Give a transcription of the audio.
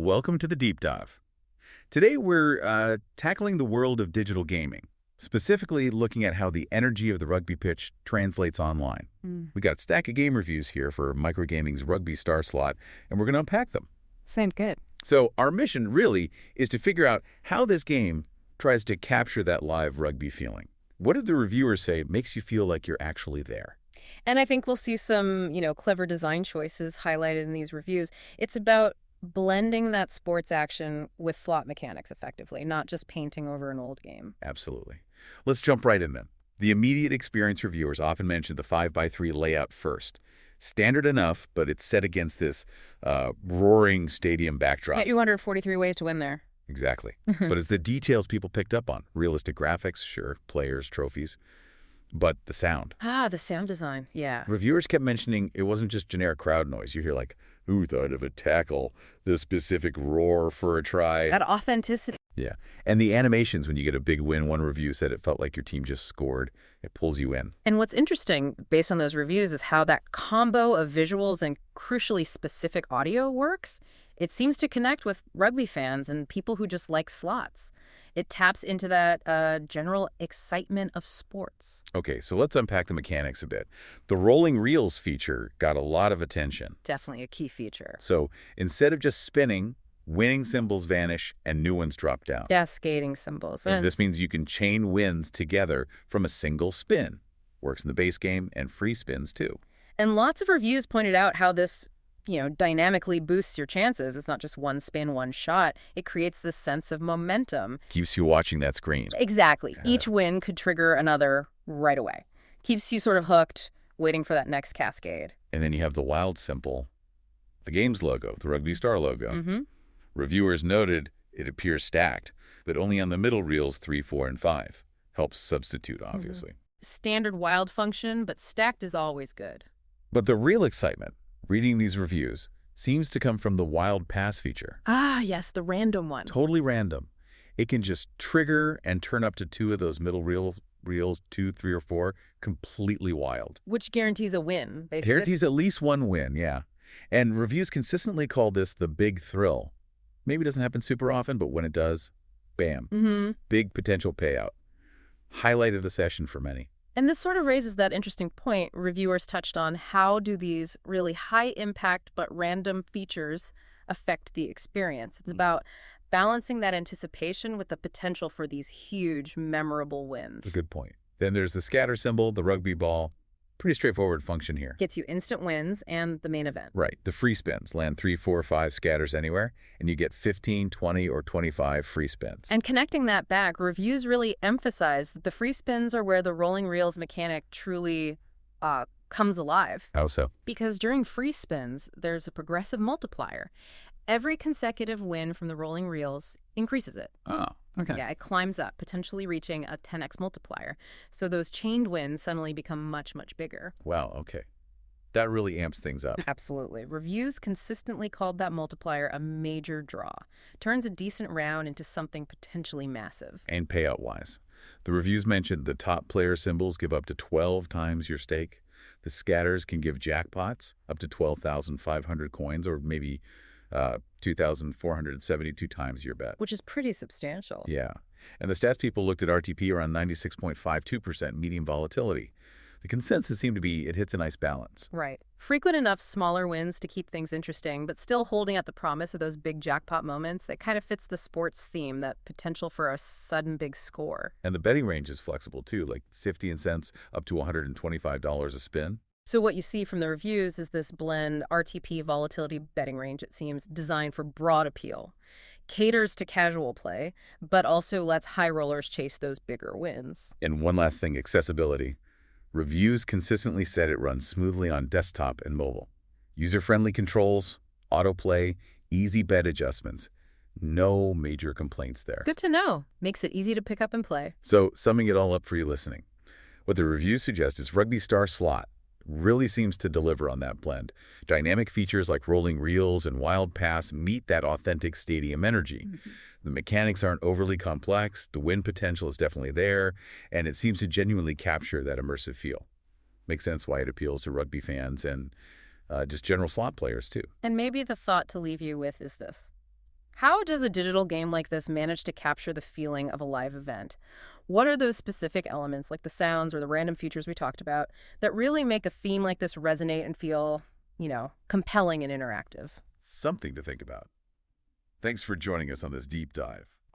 welcome to the Deep Dive. Today we're tackling the world of digital gaming, specifically looking at how the energy of the rugby pitch translates online. We got a stack of game reviews here for Microgaming's Rugby Star slot, and we're going to unpack them. Sounds good. So our mission really is to figure out how this game tries to capture that live rugby feeling. What did the reviewers say makes you feel like you're actually there? And I think we'll see some, clever design choices highlighted in these reviews. It's about blending that sports action with slot mechanics effectively, not just painting over an old game. Absolutely. Let's jump right in then. The immediate experience reviewers often mention the 5x3 layout first. Standard enough, but it's set against this roaring stadium backdrop. Yeah, 243 ways to win there. Exactly. But it's the details people picked up on. Realistic graphics, sure, players, trophies, but the sound. The sound design, yeah. Reviewers kept mentioning it wasn't just generic crowd noise. You hear like, who thought of a tackle, the specific roar for a try. That authenticity. Yeah. And the animations when you get a big win, one review said it felt like your team just scored. It pulls you in. And what's interesting, based on those reviews, is how that combo of visuals and crucially specific audio works. It seems to connect with rugby fans and people who just like slots. It taps into that general excitement of sports. Okay, so let's unpack the mechanics a bit. The rolling reels feature got a lot of attention. Definitely a key feature. So instead of just spinning, winning symbols vanish and new ones drop down. Cascading symbols. And this means you can chain wins together from a single spin. Works in the base game and free spins too. And lots of reviews pointed out how this dynamically boosts your chances. It's not just one spin, one shot. It creates this sense of momentum. Keeps you watching that screen. Exactly. Each win could trigger another right away. Keeps you sort of hooked, waiting for that next cascade. And then you have the wild symbol, the game's logo, the Rugby Star logo. Reviewers noted it appears stacked, but only on the middle reels 3, 4, and 5. Helps substitute, obviously. Standard wild function, but stacked is always good. But the real excitement, reading these reviews, seems to come from the wild pass feature. Yes, the random one. Totally random. It can just trigger and turn up to 2 of those middle reels, 2, 3, or 4, completely wild. Which guarantees a win, basically. Guarantees at least one win, yeah. And reviews consistently call this the big thrill. Maybe it doesn't happen super often, but when it does, bam. Big potential payout. Highlight of the session for many. And this sort of raises that interesting point reviewers touched on. How do these really high-impact but random features affect the experience? It's about balancing that anticipation with the potential for these huge, memorable wins. That's a good point. Then there's the scatter symbol, the rugby ball. Pretty straightforward function here. Gets you instant wins and the main event. Right. The free spins. Land 3, 4, 5 scatters anywhere, and you get 15, 20, or 25 free spins. And connecting that back, reviews really emphasize that the free spins are where the rolling reels mechanic truly comes alive. How so? Because during free spins, there's a progressive multiplier. Every consecutive win from the rolling reels increases it. Oh, okay. Yeah, it climbs up, potentially reaching a 10x multiplier. So those chained wins suddenly become much, much bigger. Wow, okay. That really amps things up. Absolutely. Reviews consistently called that multiplier a major draw. Turns a decent round into something potentially massive. And payout-wise. The reviews mentioned the top player symbols give up to 12 times your stake. The scatters can give jackpots up to 12,500 coins, or maybe 2,472 times your bet. Which is pretty substantial. Yeah. And the stats people looked at RTP around 96.52% medium volatility. The consensus seemed to be it hits a nice balance. Right. Frequent enough smaller wins to keep things interesting, but still holding out the promise of those big jackpot moments that kind of fits the sports theme, that potential for a sudden big score. And the betting range is flexible too, like 50 cents up to $125 a spin. So what you see from the reviews is this blend RTP volatility betting range, it seems, designed for broad appeal. Caters to casual play, but also lets high rollers chase those bigger wins. And one last thing, accessibility. Reviews consistently said it runs smoothly on desktop and mobile. User-friendly controls, autoplay, easy bet adjustments. No major complaints there. Good to know. Makes it easy to pick up and play. So, summing it all up for you listening, what the reviews suggest is Rugby Star Slot really seems to deliver on that blend. Dynamic features like rolling reels and wild pass meet that authentic stadium energy. The mechanics aren't overly complex, the win potential is definitely there, and it seems to genuinely capture that immersive feel. Makes sense why it appeals to rugby fans and just general slot players too. And maybe the thought to leave you with is this. How does a digital game like this manage to capture the feeling of a live event? What are those specific elements, like the sounds or the random features we talked about, that really make a theme like this resonate and feel, compelling and interactive? Something to think about. Thanks for joining us on this deep dive.